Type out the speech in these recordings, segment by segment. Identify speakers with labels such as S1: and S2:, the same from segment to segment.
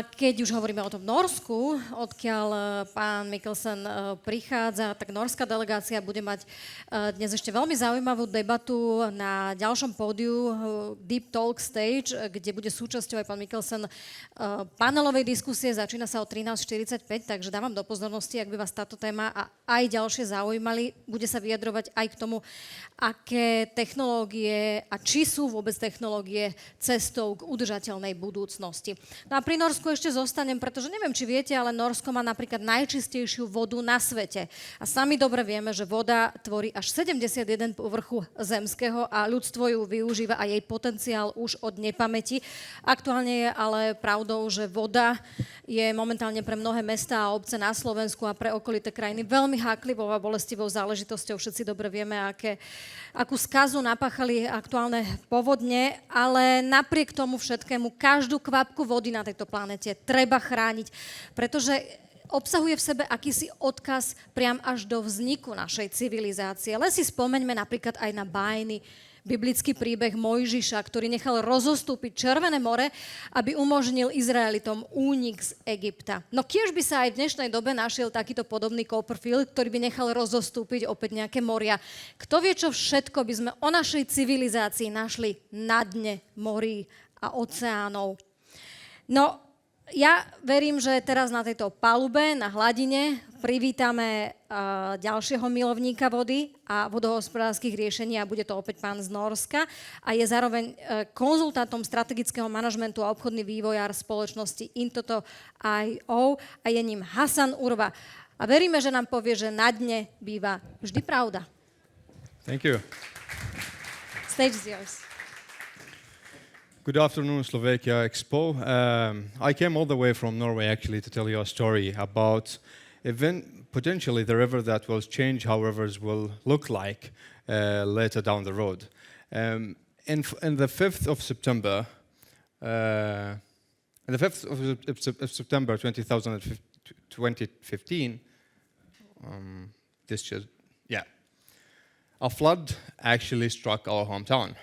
S1: a keď už hovoríme o tom Norsku, odkiaľ pán Mikkelsen prichádza, tak norská delegácia bude mať dnes ešte veľmi zaujímavú debatu na ďalšom pódiu Deep Talk Stage, kde bude súčasťou aj pán Mikkelsen panelovej diskusie. Začína sa o 13:45, takže dávam do pozornosti, ak by vás táto téma a aj ďalšie zaujímali. Bude sa vyjadrovať aj k tomu, aké technológie a či sú vôbec technológie cestou k udržateľnej budúcnosti. No a pri Norsku ešte zostanem, pretože neviem, či viete, ale Norsko má napríklad najčistejšiu vodu na svete. A sami dobre vieme, že voda tvorí až 71 povrchu zemského a ľudstvo ju využíva a jej potenciál už od nepamäti. Aktuálne je ale pravdou, že voda je momentálne pre mnohé mestá a obce na Slovensku a pre okolité krajiny veľmi háklivou a bolestivou záležitosťou. Všetci dobre vieme, akú skazu napáchali aktuálne povodne, ale napriek tomu všetkému každú kvapku vody na tejto planete treba chrániť, pretože obsahuje v sebe akýsi odkaz priam až do vzniku našej civilizácie. Len si spomeňme napríklad aj na bájny, biblický príbeh Mojžiša, ktorý nechal rozostúpiť Červené more, aby umožnil Izraelitom únik z Egypta. No kiež by sa aj v dnešnej dobe našiel takýto podobný Copperfield, ktorý by nechal rozostúpiť opäť nejaké moria. Kto vie, čo všetko by sme o našej civilizácii našli na dne morí a oceánov. No, ja verím, že teraz na tejto palube, na hladine, privítame ďalšieho milovníka vody a vodohospodárskych riešení a bude to opäť pán z Norska a je zároveň konzultantom strategického manažmentu a obchodný vývojár spoločnosti Into.io a je ním Hasan Urwa. A veríme, že nám povie, že na dne býva vždy pravda.
S2: Thank you.
S1: Stage is yours.
S2: Good afternoon, Slovakia Expo. I came all the way from Norway actually to tell you a story about potentially the river that will change how rivers will look like later down the road. In the 5th of September, 2015, a flood actually struck our hometown.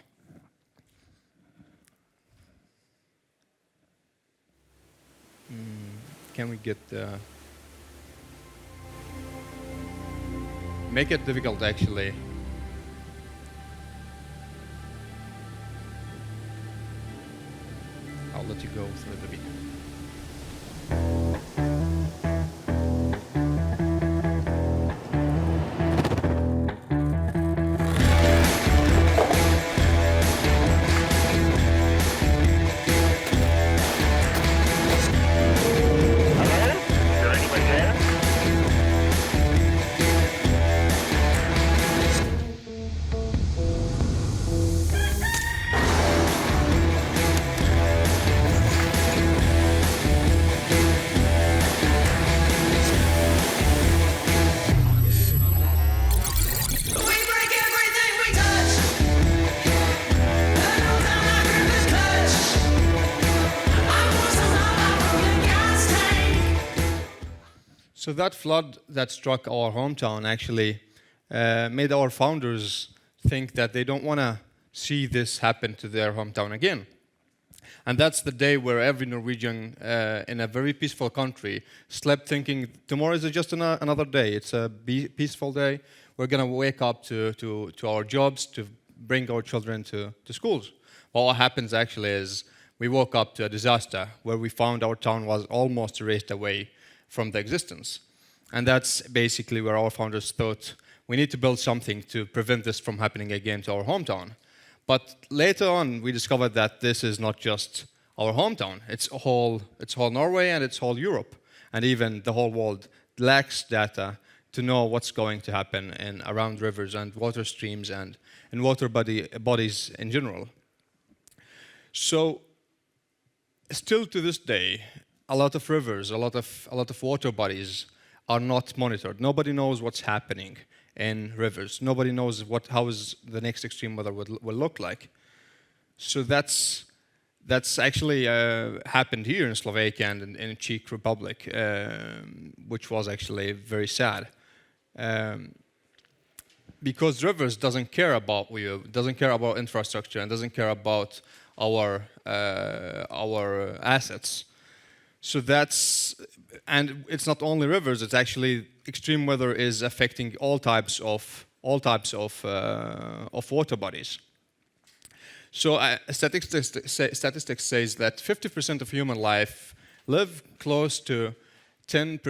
S2: Can we get make it difficult actually? I'll let you go through the video. So that flood that struck our hometown actually made our founders think that they don't want to see this happen to their hometown again. And that's the day where every Norwegian in a very peaceful country slept thinking tomorrow is just another day. It's a peaceful day. We're going to wake up to our jobs, to bring our children to schools. Well, what happens actually is we woke up to a disaster where we found our town was almost erased away from the existence. And that's basically where our founders thought we need to build something to prevent this from happening again to our hometown. But later on, we discovered that this is not just our hometown. It's whole Norway and it's whole Europe. And even the whole world lacks data to know what's going to happen around rivers and water streams and water bodies in general. So still to this day, a lot of rivers, a lot of water bodies are not monitored. Nobody knows what's happening in rivers. Nobody knows how is the next extreme weather will look like. So that's actually happened here in Slovakia and in Czech Republic, which was actually very sad. Because rivers doesn't care about you, doesn't care about infrastructure, and doesn't care about our assets. So and it's not only rivers. It's actually extreme weather is affecting all types of water bodies. So statistics says that 50% of human life live close to 10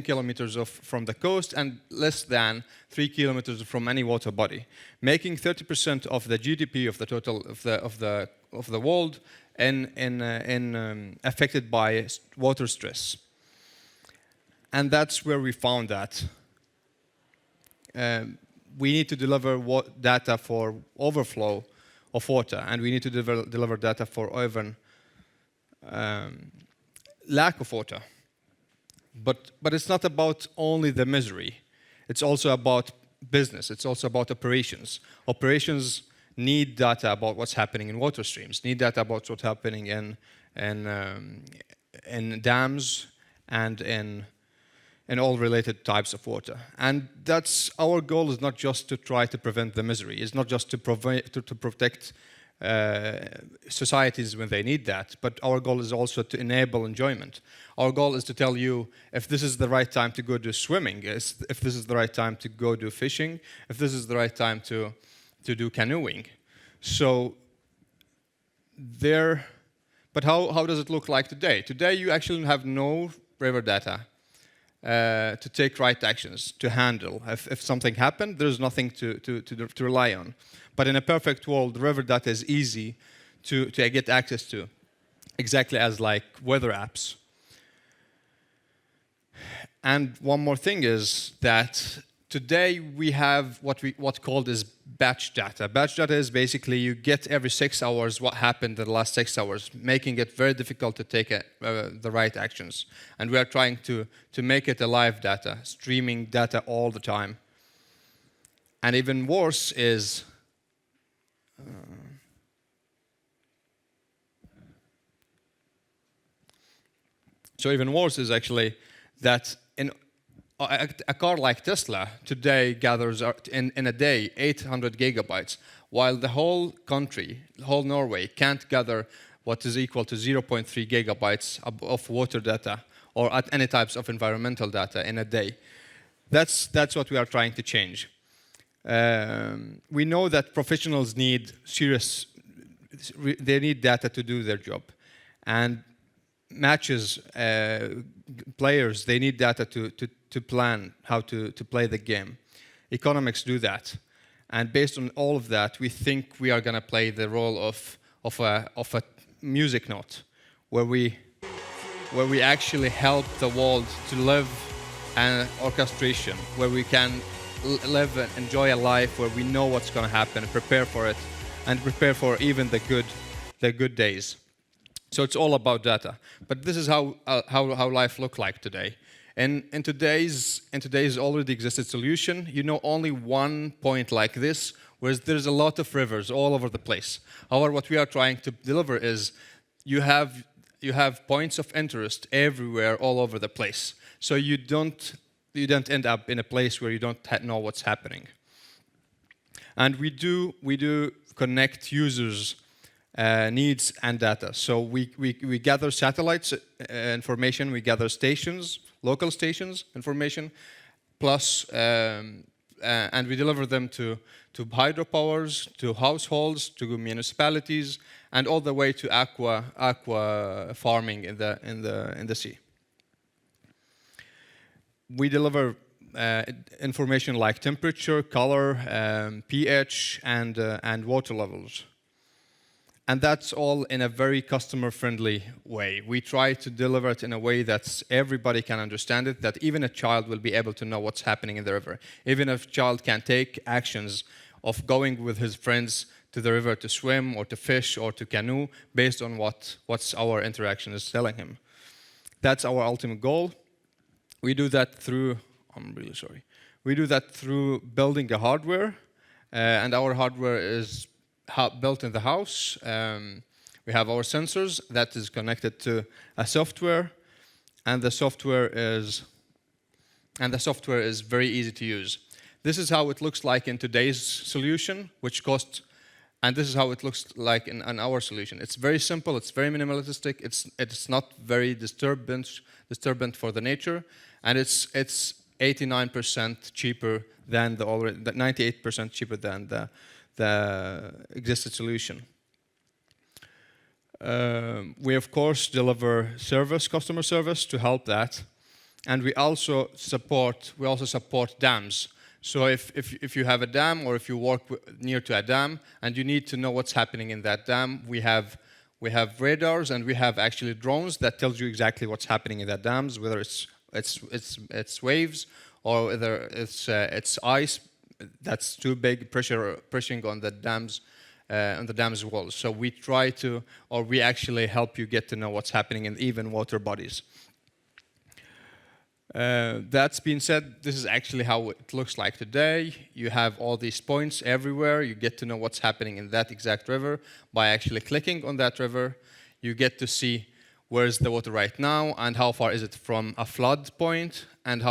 S2: kilometers from the coast and less than 3 kilometers from any water body, making 30% of the GDP of the total of the world affected by water stress. And that's where we found that we need to deliver data for overflow of water, and we need to deliver data for even lack of water. But it's not about only the misery. It's also about business. It's also about operations. Operations need data about what's happening in water streams, need data about what's happening in dams and in all related types of water. And that's our goal is not just to try to prevent the misery. It's not just to protect societies when they need that, but our goal is also to enable enjoyment. Our goal is to tell you if this is the right time to go do swimming, if this is the right time to go do fishing, if this is the right time to do canoeing. So but how does it look like today? Today you actually have no river data to take right actions, to handle. If something happened, there's nothing to rely on. But in a perfect world, river data is easy to get access to, exactly as like weather apps. And one more thing is that today we have what's called is batch data. Batch data is basically you get every 6 hours what happened in the last 6 hours, making it very difficult to take the right actions. And we are trying to make it a live data, streaming data all the time. And even worse is actually that in a car like Tesla today gathers in a day 800 gigabytes, while the whole country, the whole Norway, can't gather what is equal to 0.3 gigabytes of water data or at any types of environmental data in a day. That's what we are trying to change. We know that professionals need they need data to do their job. And matches, players, they need data to plan how to play the game. Economics do that. And based on all of that, we think we are going to play the role of a music note, where we actually help the world to live an orchestration, where we can live and enjoy a life where we know what's going to happen and prepare for it, and prepare for even the good days. So it's all about data. But this is how life looks like today. And in today's already existed solution, you know only one point like this, whereas there's a lot of rivers all over the place. However, what we are trying to deliver is you have points of interest everywhere, all over the place. So you don't end up in a place where you don't know what's happening. And we do connect users' needs and data. So we gather satellites information, we gather stations, local stations information, plus and we deliver them to hydropowers, to households, to municipalities, and all the way to aqua farming in the sea. We deliver information like temperature, color, pH, and water levels. And that's all in a very customer-friendly way. We try to deliver it in a way that everybody can understand it, that even a child will be able to know what's happening in the river. Even if a child can take actions of going with his friends to the river to swim or to fish or to canoe based on what's our interaction is telling him. That's our ultimate goal. We do that through, we do that through building the hardware, and our hardware is built in the house. We have our sensors that is connected to a software, and the software is very easy to use. This is how it looks like in today's solution, which costs And this is how it looks like in our solution. It's very simple, it's very minimalistic, it's not very disturbant for the nature, and it's 89% cheaper than the 98% cheaper than the existing solution. We of course deliver customer service to help that, and we also support dams. So if you have a dam, or if you work near to a dam and you need to know what's happening in that dam, we have radars, and we have actually drones that tells you exactly what's happening in that dams, whether it's waves or whether it's ice that's too big, pressuring on the dam's walls. So we try to, or we actually help you get to know what's happening in even water bodies. That's being said, this is actually how it looks like today. You have all these points everywhere. You get to know what's happening in that exact river by actually clicking on that river. You get to see where is the water right now, and how far is it from a flood point, and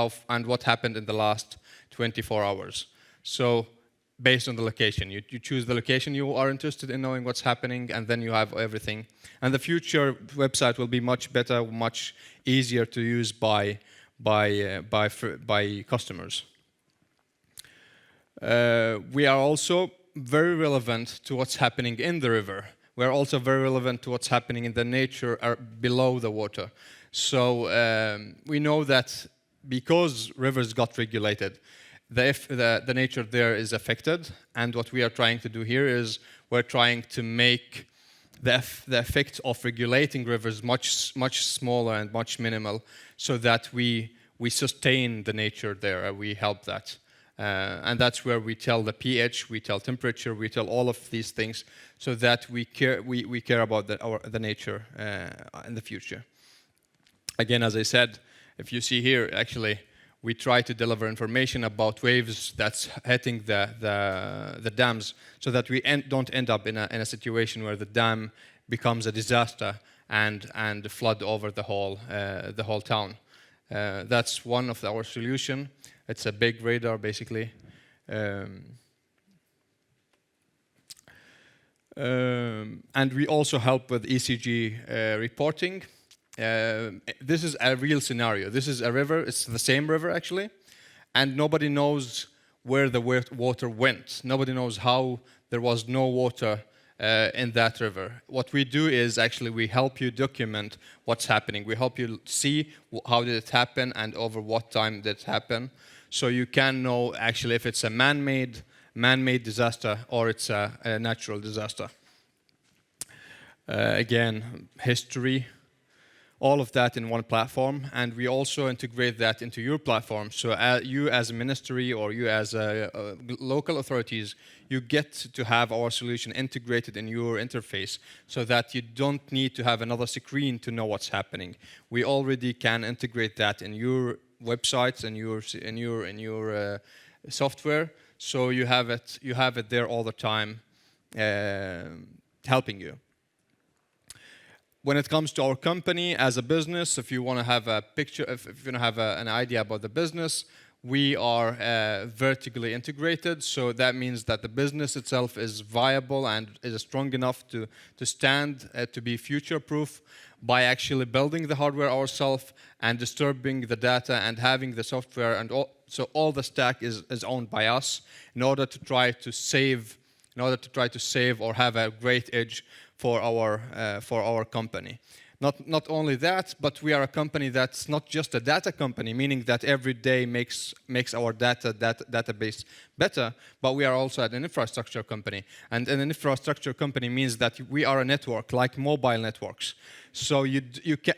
S2: what happened in the last 24 hours. So based on the location, you choose the location you are interested in knowing what's happening, and then you have everything. And the future website will be much better, much easier to use by customers. We are also very relevant to what's happening in the river. We are also very relevant to what's happening in the nature below the water. So we know that because rivers got regulated, the nature there is affected, and what we are trying to do here is we're trying to make the effect of regulating rivers much smaller and much minimal, so that we sustain the nature there. We help that, and that's where we tell the pH, we tell temperature, we tell all of these things, so that we care about the nature in the future. Again, as I said, if you see here, actually, we try to deliver information about waves that's hitting the dams, so that we don't end up in a situation where the dam becomes a disaster and flood over the whole town. That's one of our solution. It's a big radar, basically. And we also help with ECG reporting. This is a real scenario. This is a river. It's the same river, actually, and nobody knows where the water went. Nobody knows how there was no water in that river. What we do is actually we help you document what's happening. We help you see how did it happen and over what time did it happen, so you can know actually if it's a man-made disaster or it's a natural disaster. Again, history. All of that in one platform, and we also integrate that into your platform. So you as a ministry, or you as local authorities, you get to have our solution integrated in your interface, so that you don't need to have another screen to know what's happening. We already can integrate that in your websites and in your software, so you have it there all the time, helping you. When it comes to our company as a business, if you want to have a picture, if you want to have an idea about the business, we are vertically integrated. So that means that the business itself is viable and is strong enough to stand, to be future-proof, by actually building the hardware ourselves and disturbing the data and having the software, and so all the stack is owned by us, in order to try to save or have a great edge for our company. Not only that, but we are a company that's not just a data company, meaning that every day makes our database better, but we are also an infrastructure company. And an infrastructure company means that we are a network, like mobile networks. So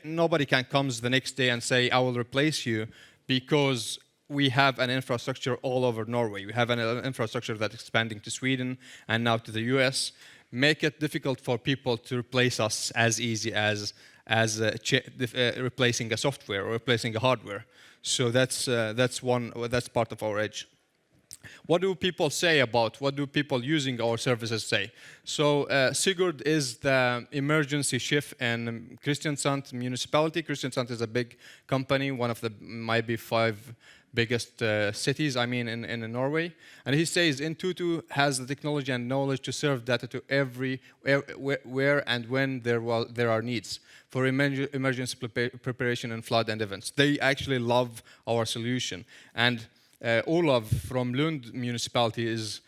S2: nobody can come the next day and say, I will replace you, because we have an infrastructure all over Norway. We have an infrastructure that's expanding to Sweden and now to the US. Make it difficult for people to replace us as easy as replacing a software or replacing a hardware. So that's part of our edge. what do people say about, what do people using our services say? So Sigurd is the emergency chef in Kristiansand municipality. Kristiansand is a big company, one of the maybe 5 biggest cities, in Norway. And he says Intutu has the technology and knowledge to serve data to where and when there are needs for emergency preparation and flood and events. They actually love our solution. And Olav from Lund municipality is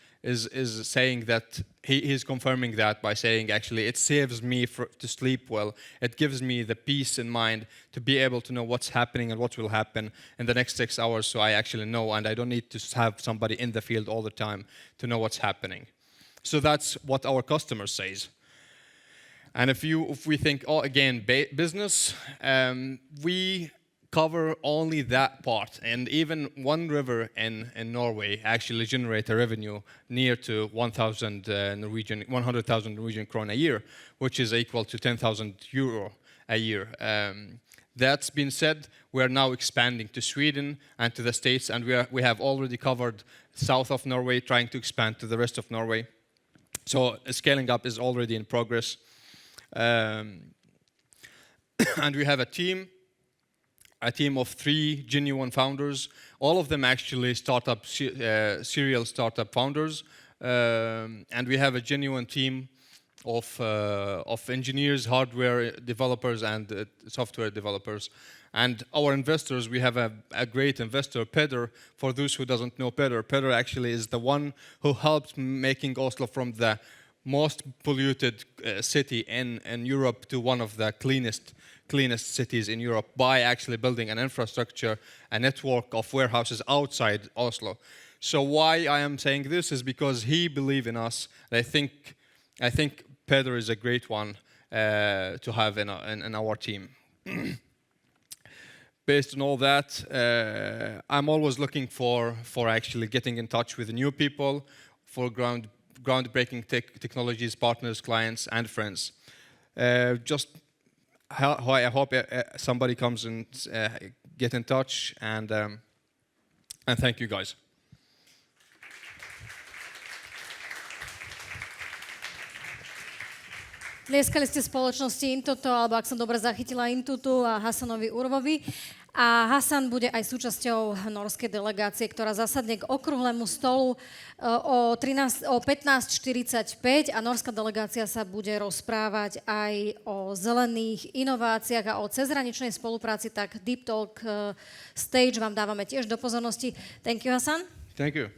S2: saying that he's confirming that by saying actually it saves me to sleep well. It gives me the peace in mind to be able to know what's happening and what will happen in the next 6 hours, so I actually know and I don't need to have somebody in the field all the time to know what's happening. So that's what our customer says. And if we think, again, business, we cover only that part, and even one river in Norway actually generate a revenue near to 100,000 Norwegian krone a year, which is equal to 10,000 euro a year. That's been said, we are now expanding to Sweden and to the States, and we have already covered south of Norway, trying to expand to the rest of Norway. So scaling up is already in progress. And we have a team of 3 genuine founders, all of them actually serial startup founders, and we have a genuine team of engineers, hardware developers, and software developers. And our investors, we have a great investor, Peder. For those who doesn't know Peder actually is the one who helped making Oslo from the most polluted city in Europe to one of the cleanest cities in Europe by actually building an infrastructure, a network of warehouses outside Oslo. So why I am saying this is because he believed in us. And I think Peder is a great one to have in our team. Based on all that, I'm always looking for actually getting in touch with new people, for groundbreaking technologies, partners, clients, and friends. I hope somebody comes and get in touch, and thank you guys.
S1: Tlieskali ste spoločnosti Intutu, alebo ak som dobre zachytila Intutu a Hasanovi Urvovi. A Hasan bude aj súčasťou norskej delegácie, ktorá zasadne k okrúhlemu stolu o 15:45 a norská delegácia sa bude rozprávať aj o zelených inováciách a o cezhraničnej spolupráci, tak Deep Talk Stage vám dávame tiež do pozornosti. Thank you, Hasan.
S2: Thank you.